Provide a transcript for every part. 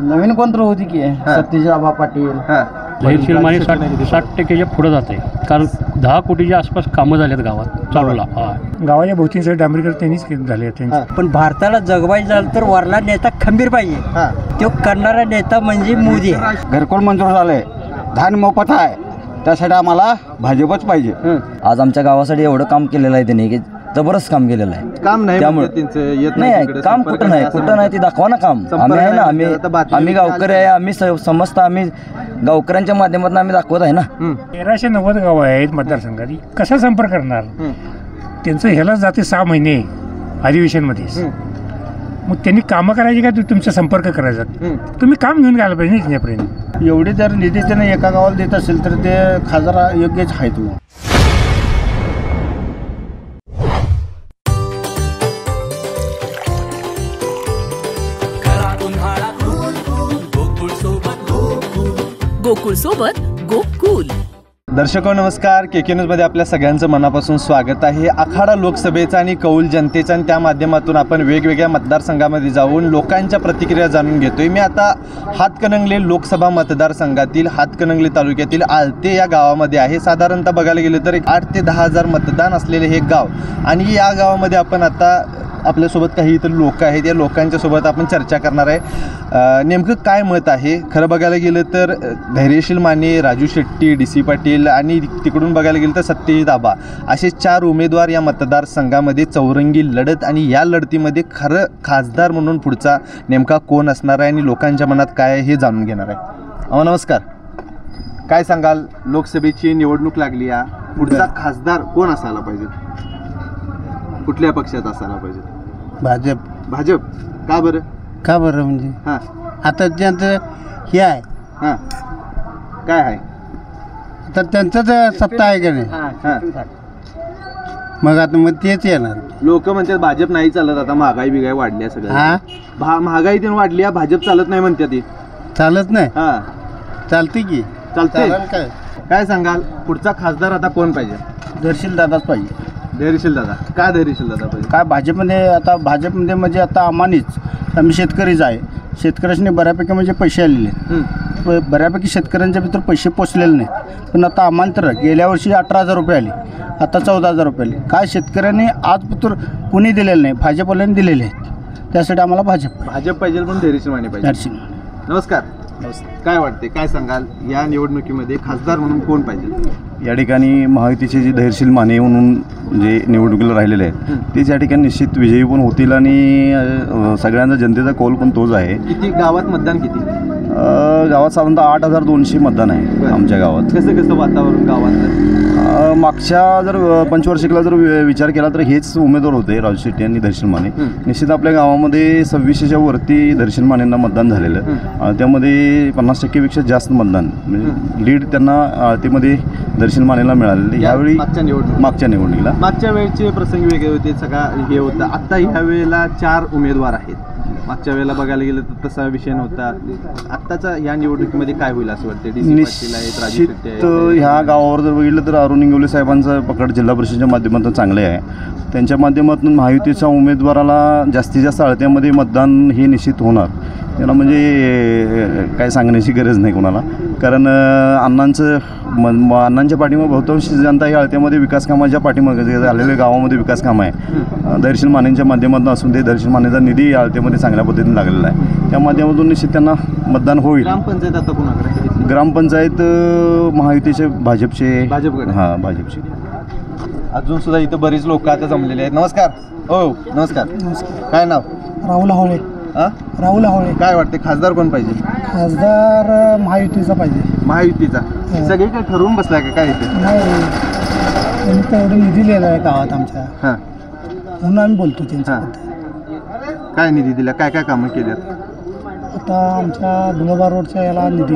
नवीन कोणतं होती की सतीश आबा पाटील. धैर्यशील माने 60% पुढे जाते, कारण 10 कोटीच्या आसपास कामं झालेत गावात चालूला. गावाच्या भोवतीचे डांबरीकर त्यांनीच झाले. पण भारताला जगवायचं झालं तर वरला नेता खंबीर पाहिजे. तो करणारा नेता म्हणजे मोदी. घरकुल मंजूर झाले, धान मोफत आहे, त्यासाठी आम्हाला भाजपच पाहिजे. आज आमच्या गावासाठी एवढं काम केलेलं आहे त्यांनी की जबरदस्त काम केलेलं आहे. काम नाही त्यामुळे नाही काम कुठं नाही ते दाखवा ना काम. आम्ही आहे ना, आम्ही गावकरी आहे, आम्ही समजता, आम्ही गावकऱ्यांच्या माध्यमातून आम्ही दाखवत आहे ना. 1390 गावं आहेत मतदारसंघात, कसा संपर्क करणार? त्यांचं ह्यालाच जाते 6 महिने अधिवेशनमध्ये. मग त्यांनी कामं करायची का तुमचा संपर्क करायचा? तुम्ही काम घेऊन घ्यायला पाहिजे त्यांच्यापर्यंत. एवढे जर निधी त्याने एका गावाला देत असेल तर ते खासदार योग्यच आहे. तू गोकुळ सोबत गोकुल. दर्शको नमस्कार, KK न्यूजमध्ये आपल्या सगळ्यांचं मनापासून स्वागत आहे. आखाडा लोकसभेचा आणि कौल जनतेचा, आणि त्या माध्यमातून आपण वेगवेगळ्या मतदारसंघामध्ये जाऊन लोकांच्या प्रतिक्रिया जाणून घेतोय. मी आता हातकणंगले लोकसभा मतदारसंघातील हातकणंगले तालुक्यातील आलते या गावामध्ये आहे. साधारणतः बघायला गेलं तर 8 ते 10 हजार मतदान असलेले हे गाव, आणि या गावामध्ये आपण आता आपल्यासोबत काही इतर लोक आहेत. या लोकांच्या सोबत आपण चर्चा करणार आहे. नेमकं काय मत आहे. खरं बघायला गेलं तर धैर्यशील माने, राजू शेट्टी, DC पाटील आणि तिकडून बघायला गेलं तर सतीश आबा असे 4 उमेदवार या मतदारसंघामध्ये चौरंगी लढत, आणि या लढतीमध्ये खरं खासदार म्हणून पुढचा नेमका कोण असणार आहे आणि लोकांच्या मनात काय आहे हे जाणून घेणार आहे. नमस्कार, काय सांगाल? लोकसभेची निवडणूक लागली या, पुढचा खासदार कोण असायला पाहिजे? कुठल्या पक्षात असायला पाहिजे? भाजप. का बरं? का बरं म्हणजे आता ज्यांचं हे आहे काय आहे तर त्यांचंच सत्ता आहे का नाही, मग आता मग तेच येणार. लोक म्हणतात भाजप नाही चालत, आता महागाई बिगाई वाढली आहे सगळं. महागाई पण वाढली आहे, भाजप चालत नाही म्हणते. ती चालत नाही? चालते की चालते. काय सांगाल, पुढचा खासदार आता कोण पाहिजे? धैर्यशील दादाच पाहिजे. धैर्यशील दादा. का धैर्यशील दादा पाहिजे? काय भाजपमध्ये म्हणजे आता आम्ही शेतकरीच आहे. शेतकऱ्यांनी बऱ्यापैकी म्हणजे पैसे आलेले आहेत. बऱ्यापैकी शेतकऱ्यांच्या भीतर पैसे पोचलेले नाहीत. पण आता आम्हाला तर गेल्या वर्षी 18,000 रुपये आले, आता 14,000 रुपये आले. काय शेतकऱ्यांनी आजपत्र कुणी दिलेलं नाही, भाजपवाल्यांनी दिलेले आहेत. त्यासाठी आम्हाला भाजप पाहिजे, पण धैर्यशील माने पाहिजे. नमस्कार. काय वाटते, काय सांगाल, या निवडणुकीमध्ये खासदार म्हणून कोण पाहिजे? या ठिकाणी महायुतीचे जे धैर्यशील माने म्हणून जे निवडणुकीला राहिलेले आहेत तेच या ठिकाणी निश्चित विजयी पण होतील, आणि सगळ्यांचा जनतेचा कौल पण तोच आहे. किती गावात मतदान किती? गावात साधारणतः 8,200 मतदान आहे आमच्या गावात. कसं वातावरण गावात? मागच्या जर पंचवार्षिकला जर विचार केला तर हेच उमेदवार होते, राजू शेट्टी आणि धैर्यशील माने. निश्चित आपल्या गावामध्ये 2600च्या वरती धैर्यशील मानेंना मतदान झालेलं. त्यामध्ये 50%पेक्षा जास्त मतदान म्हणजे लीड त्यांना आळतेमध्ये धैर्यशील मानेला मिळालेले. यावेळी मागच्या निवडणुकीला मागच्या वेळेचे प्रसंग वेगळे होते, सगळा हे होतं. आता ह्या वेळेला 4 उमेदवार आहेत. मागच्या वेळेला बघायला गेलं तर तसा विषय नव्हता. आत्ताचा या निवडणुकीमध्ये काय होईल असं वाटतं? निश्चित ह्या गावावर जर बघितलं तर अरुण इंगवले साहेबांचं पकड जिल्हा परिषदेच्या माध्यमातून चांगले आहे. त्यांच्या माध्यमातून महायुतीच्या उमेदवाराला जास्तीत जास्त आळत्यामध्ये मतदान हे निश्चित होणार. त्यांना म्हणजे काय सांगण्याची गरज नाही कोणाला, कारण अण्णांच्या पाठीमागे बहुतांश जनता ही आळत्यामध्ये विकास कामाच्या पाठीमागे झालेल्या गावामध्ये विकास कामं आहे. धैर्यशील मानेंच्या माध्यमातून असून ते धैर्यशील मानेचा निधी आळत्यामध्ये चांगल्या पद्धतीने लागलेला आहे. त्या माध्यमातून निश्चित त्यांना मतदान होईल. ग्रामपंचायत आता कोणाकडे? ग्रामपंचायत महायुतीचे, भाजपचे. भाजपचे. अजून सुद्धा इथं बरीच लोक आता जमलेले आहेत. नमस्कार. नमस्कार. काय नाव? राहुल हावळे. राहुल हावळे. काय वाटते, खासदार कोण पाहिजे? खासदार महायुतीचा पाहिजे. महायुतीचा. सगळे काय ठरवून बसलाय का काय? नाही, त्यांनी तेवढं निधी दिलेला आहे गावात आमच्या, म्हणून आम्ही बोलतो त्यांच्याबद्दल. काय निधी दिला, काय काय कामं केल्यात? आता आमच्या धुळोबा रोडच्या याला निधी,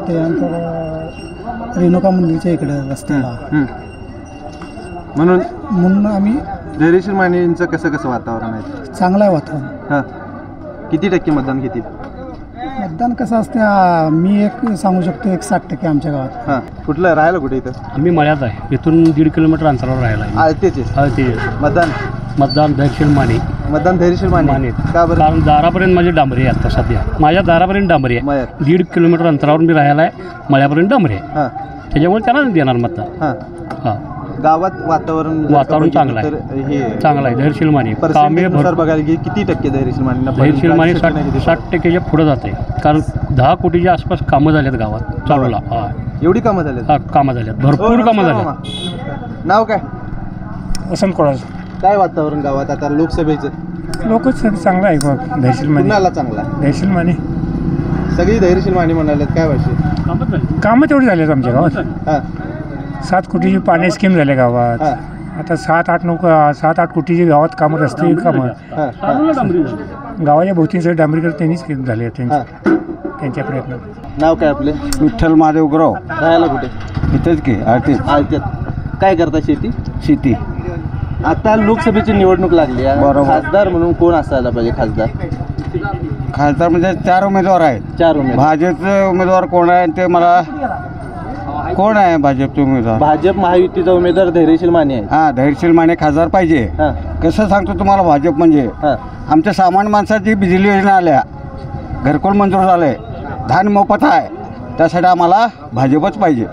त्यानंतर रेणुका मंदिरच्या इकडे रस्त्याला, म्हणून आम्ही. धैर्यशील मानेंचं कसं वातावरण आहे? चांगलं आहे वातावरण. किती टक्के मतदान घेतील? मतदान कसं असते मी एक सांगू शकतो 60% आमच्या गावात. हां कुठलं राहायला कुठे इथं? आम्ही मळ्यात आहे, इथून 1.5 किलोमीटर अंतरावर राहायला आहे. आळतेचे ते मतदान धैर्यशील माने. मतदान धैर्यशील माने का बरं? कारण दारापर्यंत माझी डांबरी आहे आता सध्या, माझ्या दारापर्यंत डांबरी आहे. मळ्यात 1.5 किलोमीटर अंतरावर मी राहायला आहे, मळ्यापर्यंत डांबरी आहे. हां त्याच्यामुळे त्यांनाच देणार मतदान. हां हां गावात वातावरण चांगलं आहे, हे चांगलं आहे. धैर्यशील माने कामे पर्सेंटेजनुसार बघायला की किती टक्के धैर्यशील माने? धैर्यशील माने 60%च्या पुढे जाते, कारण 10 कोटीच्या आसपास कामं झालेत गावात चालूला. हां एवढी कामं झाली? हां कामं झाल्यात, भरपूर कामं झाल्यात. नाव काय? वसंत कोळाज. काय वातावरण गावात आता लोकसभेचं? लोकच चांगलं आहे बघ. धैर्यशील माने. कुणाला चांगला? धैर्यशील माने. सगळी धैर्यशील माने म्हणाले काय वर्षी कामं तेवढी झाली आमच्या गावात. हां 7 कोटीची पाणी स्कीम झाल्या गावात. हां आता 7-8 कोटीची गावात कामं, रस्ते कामं. गावाच्या भोवती सगळे डांबरीकर त्यांनीच झाले त्यांच्या प्रयत्न. नाव काय आपले? विठ्ठल महादेव गुरव. राहायला कुठे? इथेच की आळत्यात. काय करता? शेती. आता लोकसभेची निवडणूक लागली आहे. बरोबर. खासदार म्हणून कोण असायला पाहिजे? खासदार म्हणजे 4 उमेदवार आहेत. 4 उमेदवार. भाजपचे उमेदवार कोण आहे ते मला कोण आहे? भाजपचे उमेदवार भाजप महायुतीचा उमेदवार धैर्यशील माने आहे. हां धैर्यशील माने खासदार पाहिजे. हां कसं सांगतो तुम्हाला, भाजप म्हणजे हां आमच्या सामान्य माणसाची बिजली योजना आल्या, घरकुल मंजूर झाले, धान मोफत आहे, त्यासाठी आम्हाला भाजपच पाहिजे.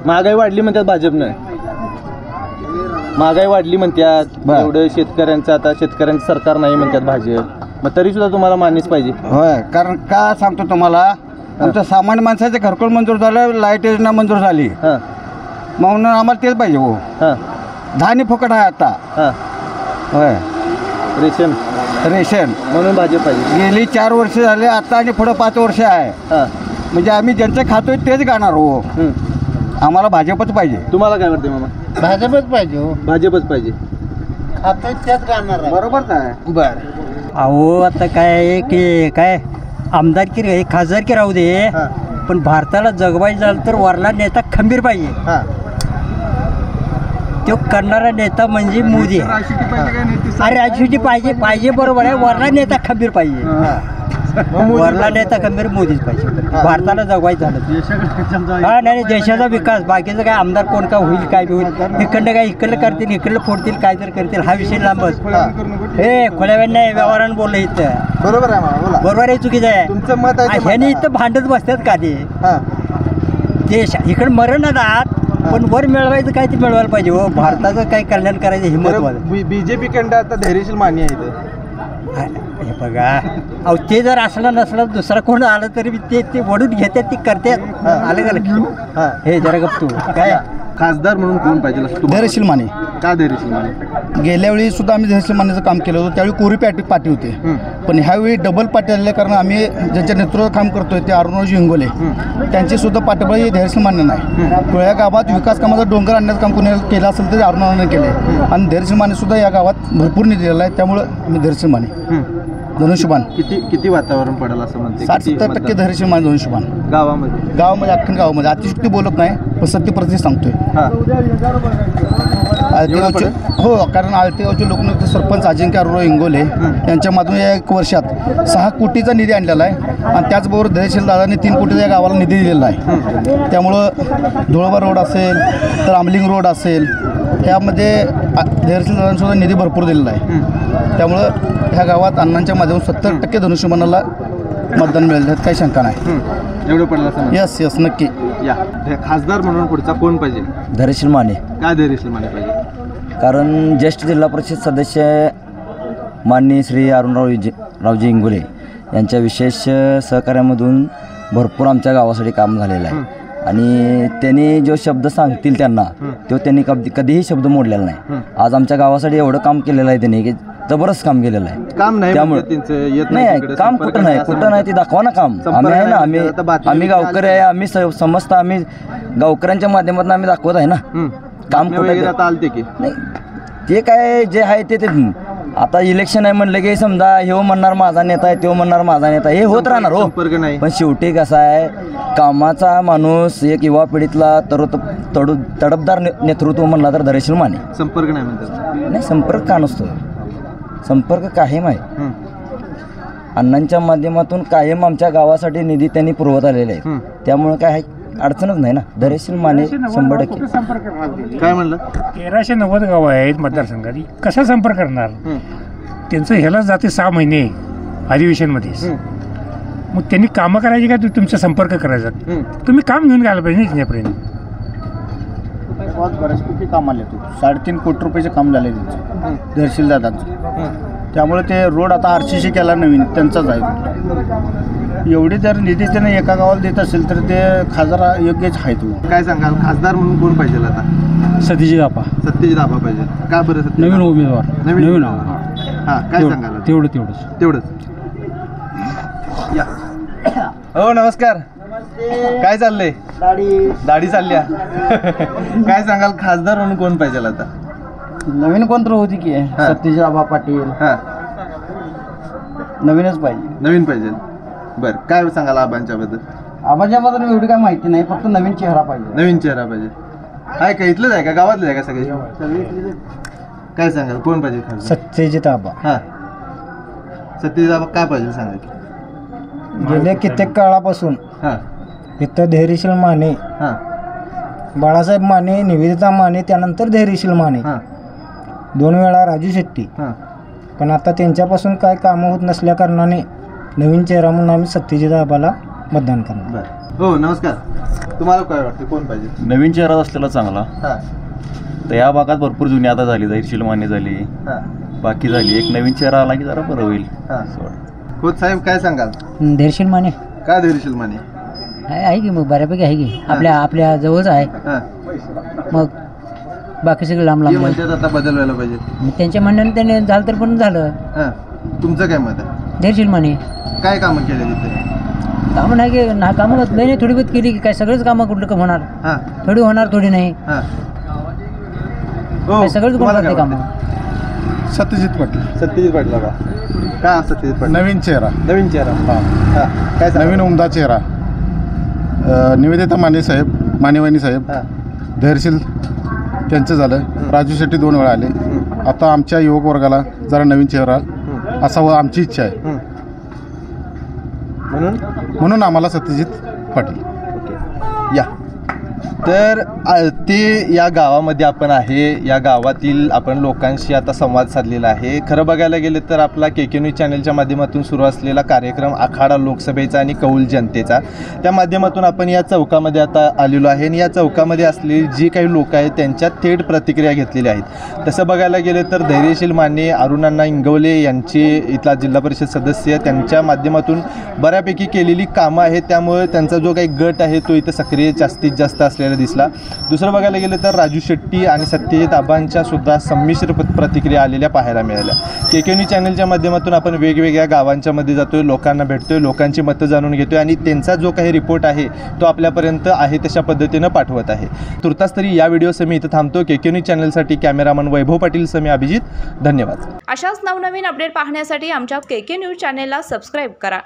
महागाई वाढली म्हणतात भाजपनं. महागाई वाढली म्हणतात, बरं. एवढं शेतकऱ्यांचं आता शेतकऱ्यांचं सरकार नाही म्हणतात भाजप, मग तरी सुद्धा तुम्हाला मानेच पाहिजे. होय, कारण का सांगतो तुम्हाला, आमच्या सामान्य माणसाचे घरकुल मंजूर झालं, लाईट योजना मंजूर झाली, हां म्हणून आम्हाला तेच पाहिजे. हो हां धान्य फुकट आहे आता. हां होय रेशन म्हणून भाजप पाहिजे. गेली 4 वर्ष झाले, आता आणि पुढं 5 वर्ष आहे. हां म्हणजे आम्ही ज्यांचं खातोय तेच गाणार. हो आम्हाला भाजपच पाहिजे. तुम्हाला काय वाटते मामा? भाजपच पाहिजे. हो भाजपच पाहिजे. खातोय तेच गाणार. बरोबर काय? बर. अहो आता काय आहे की काय आमदारकी खासदारकी राहू दे, पण भारताला जगवायचं झालं तर वरला नेता खंबीर पाहिजे. हां तो करणारा नेता म्हणजे मोदी आहे. अरे राजकीय पाहिजे बरोबर आहे, वरला नेता खंबीर पाहिजे. वरला नेता खंबीर मोदीच पाहिजे भारताला जगवायचं झालं. हा नाही देशाचा विकास, बाकीचं काय आमदार कोण का होईल काय बी होईल, इकडलं काय इकडलं करतील, इकडलं फोडतील, काय तर करतील, हा विषय लांबच. हे खोल्यावेळ नाही व्यवहारानं बोललं इथं. बरोबर आहे मामा, बोला. बरोबर आहे, चुकीचं आहे तुमचं मत आहे ते ह्याने मांडा. इथं भांडत बसतात का ते हां देश इकडे मरण आहात, पण वर मिळवायचं काय ते मिळवायला पाहिजे. हो भारताचं काय कल्याण करायचं हे महत्वाचं. बीजेपी कंड आता धैर्यशील माने आहे इथं. हे बघा अहो ते जर असलं नसलं दुसरा कोण आलं तरी ते वडून घेतात, ते करतात. आलं का लक्षात? हे जरा गप्प तू काय खासदार म्हणून कोण पाहिजे असं तुम्हाला? धैर्यशील माने. का धैर्यशील माने? गेल्या वेळी सुद्धा आम्ही धैर्यशील मानेचं काम केलं होतं, त्यावेळी कोरी पार्टी होते, पण ह्यावेळी डबल पार्टी आलेल्या कारण आम्ही ज्यांच्या नेतृत्वात काम करतोय ते अरुणरावजी हिंगोले, त्यांची सुद्धा पाठबळ ही धैर्यशील मान्य नाही. या गावात विकास कामाचा डोंगर आणण्याचं काम कोणी केलं असेल तरी अरुणरावने केलं आहे, आणि धैर्यशील माने सुद्धा या गावात भरपूर निधी दिलेला आहे. त्यामुळं आम्ही धैर्यशील माने धनुष्यबाण. किती वातावरण पडेल असं म्हणते? 60-70% धैर्यशील माने धनुष्यबाण गावामध्ये अख्खन गावामध्ये. अतिशक्ती बोलत नाही, पण सत्य प्रतिष्ठित सांगतोय. आळतेगावचे हो, कारण आळतेगावचे लोकनेते सरपंच अजिंक्य अरुणराव इंगोले यांच्या माध्यमातून या 1 वर्षात 6 कोटीचा निधी आणलेला आहे, आणि त्याचबरोबर धैर्यशील दादांनी 3 कोटीचा या गावाला निधी दिलेला आहे. त्यामुळं धुळबा रोड असेल तर आमलिंग रोड असेल, ह्यामध्ये धैर्यशील दादांसुद्धा निधी भरपूर दिलेला आहे. त्यामुळं ह्या गावात अण्णांच्या माध्यमातून 70% धनुष्यबाणाला मतदान मिळेल, त्यात काही शंका नाही. एवढं पडलं असं? यस नक्की. या खासदार म्हणून पुढचा कोण पाहिजे? धैर्यशील माने. काय धैर्यशील माने पाहिजे? कारण ज्येष्ठ जिल्हा परिषद सदस्य माननीय श्री अरुणरावजी इंगोले यांच्या विशेष सहकार्यामधून भरपूर आमच्या गावासाठी काम झालेलं आहे, आणि त्यांनी जो शब्द सांगतील त्यांना तो त्यांनी कधीही शब्द मोडलेला नाही. आज आमच्या गावासाठी एवढं काम केलेलं आहे त्यांनी की जबरदस्त काम केलेलं आहे. काम नाही त्यामुळे नाही काम कुठं नाही ते दाखवा ना काम. आम्ही आहे ना, आम्ही गावकरी आहे, आम्ही समजता, आम्ही गावकऱ्यांच्या माध्यमातून आम्ही दाखवत आहे ना काम कुठं. आलते की नाही ते काय जे आहे ते आता इलेक्शन आहे म्हणलं की समजा हे म्हणणार माझा नेता आहे, तो म्हणणार माझा नेता, हे होत राहणार हो. पण शेवटी कसं आहे, कामाचा माणूस एक युवा पिढीतला तडफदार नेतृत्व म्हणला तर धैर्यशील माने. संपर्क नाही म्हणतात? नाही संपर्क का नसतो, संपर्क काही माहीत. अण्णांच्या माध्यमातून कायम आमच्या गावासाठी निधी त्यांनी पुरवत आलेला आहे. त्यामुळे काय अडचणच नाही ना. धैर्यशील माने 100%. संपर्क करणार काय म्हणलं? 1390 गावं आहेत मतदारसंघात, कसा संपर्क करणार? त्यांचं ह्याला जाते 6 महिने अधिवेशनमध्येच. मग त्यांनी कामं करायची का तुमचा संपर्क करायचा? तुम्ही काम घेऊन घ्यायला पाहिजे त्यांच्यापर्यंत. बऱ्याचपैकी काम आले. 3.5 कोटी रुपयाचे काम झाले त्यांचं, धैर्यशील दादांचं. त्यामुळे ते रोड आता RCC केला नवीन, त्यांचाच आहे. एवढी जर निधी त्याने एका गावाला देत असेल तर ते खासदार योग्यच आहे. तो काय सांगाल, खासदार म्हणून कोण पाहिजे आता? सतीजित आपा सत्यजित आबा पाहिजे. का बरं? सत्यजित नवीन आबा? उमेदवार, नवीन हां काय सांगाल? तेवढंच. या. हो नमस्कार. काय चाललंय? दाढी चालल्या. काय सांगाल, खासदार म्हणून कोण पाहिजे आता? नवीन कोणतं होती की सत्यजित आबा पाटील. हां नवीनच पाहिजे. नवीन पाहिजे. बरं, काय सांगाल आबांच्याबद्दल? आबाच्याबद्दल एवढी काय माहिती नाही, फक्त नवीन चेहरा पाहिजे. नवीन चेहरा पाहिजे. आहे का? इथलंच आहे का? गावातलं आहे का सगळे? काय सांगाल, कोण पाहिजे खासदार? सत्यजित आबा. हां सत्यजित आबा काय पाहिजे सांगा. गेल्या कित्येक काळापासून हां इथं धैर्यशील माने, हां बाळासाहेब माने, निवेदिता माने, त्यानंतर धैर्यशील माने, हां 2 वेळा राजू शेट्टी. हां पण आता त्यांच्यापासून काय कामं होत नसल्या कारणाने नवीन चेहरा म्हणून आम्ही सत्यजित आबाला मतदान करणार. बरं. हो नमस्कार. तुम्हाला काय वाटतं, कोण पाहिजे? नवीन चेहरा असलेला चांगला. हां तर या भागात भरपूर जुनी आता झाली, धैर्यशील माने झाली, हां बाकी झाली. एक नवीन चेहरा आला की जरा बरं होईल. हां खोत साहेब काय सांगाल? धैर्यशील माने काय धैर्यशील माने? आहे की मग बऱ्यापैकी आहे की आपल्या जवळच आहे. हां मग बाकी सगळं लांब हे लांब आहे. म्हणतात आता बदल व्हायला पाहिजे. मग त्यांच्या म्हणण्याने त्याने झालं तर पण झालं. हां तुमचं काय मत आहे? धैर्यशील माने काय कामं केले तिथे? कामं नाही की ना, कामं नाही थोडी बहुत केली की काय सगळंच कामं कुठलं का होणार? हां थोडी होणार, थोडी नाही. हां हो सगळंच तुम्हाला काय कामं. वाटतं? सत्यजित पाटील. सत्यजित पाटील का? का सत्यजित पाटील? नवीन चेहरा, नवीन चेहरा. हां काय सांगाल? नवीन उमदा चेहरा. निवेदिता माने साहेब, मानेवानी साहेब, हां धैर्यशील त्यांचं झालं. राजू शेट्टी 2 वेळा आले. आता आमच्या युवक वर्गाला जरा नवीन चेहरा असावा आमची इच्छा आहे. म्हणून आम्हाला सत्यजित पाटील. या तर ते या गावामध्ये आपण आहे. या गावातील आपण लोकांशी आता संवाद साधलेला आहे. खरं बघायला गेलं तर आपला KK न्यूज चॅनलच्या माध्यमातून सुरू असलेला कार्यक्रम आखाडा लोकसभेचा आणि कौल जनतेचा, त्या माध्यमातून आपण या चौकामध्ये आता आलेलो आहे. आणि या चौकामध्ये असलेली जी काही लोक आहेत त्यांच्या थेट प्रतिक्रिया घेतलेल्या आहेत. तसं बघायला गेलं तर धैर्यशील माने, अरुणांना इंगवले यांचे इथला जिल्हा परिषद सदस्य, त्यांच्या माध्यमातून बऱ्यापैकी केलेली कामं आहेत. त्यामुळे त्यांचा जो काही गट आहे तो इथं सक्रिय जास्तीत जास्त असलेला दिसला. दुसरं बघायला गेलं तर राजू शेट्टी आणि सत्यजित आबांच्या सुद्धा संमिश्र प्रतिक्रिया आलेल्या पाहायला मिळाल्या. KK न्यूज चॅनलच्या माध्यमातून आपण वेगवेगळ्या गावांच्या मध्ये जातोय, लोकांना भेटतोय, लोकांची मतं जाणून घेतोय आणि त्यांचा जो काही रिपोर्ट आहे तो आपल्यापर्यंत आहे तशा पद्धतीनं पाठवत आहे. तुर्तास तरी या व्हिडिओसह मी इथं थांबतो. KK न्यूज चॅनलसाठी कॅमेरामन वैभव पाटील सह मी अभिजित. धन्यवाद. अशाच नवनवीन अपडेट पाहण्यासाठी आमच्या KK न्यूज चॅनेलला सबस्क्राईब करा.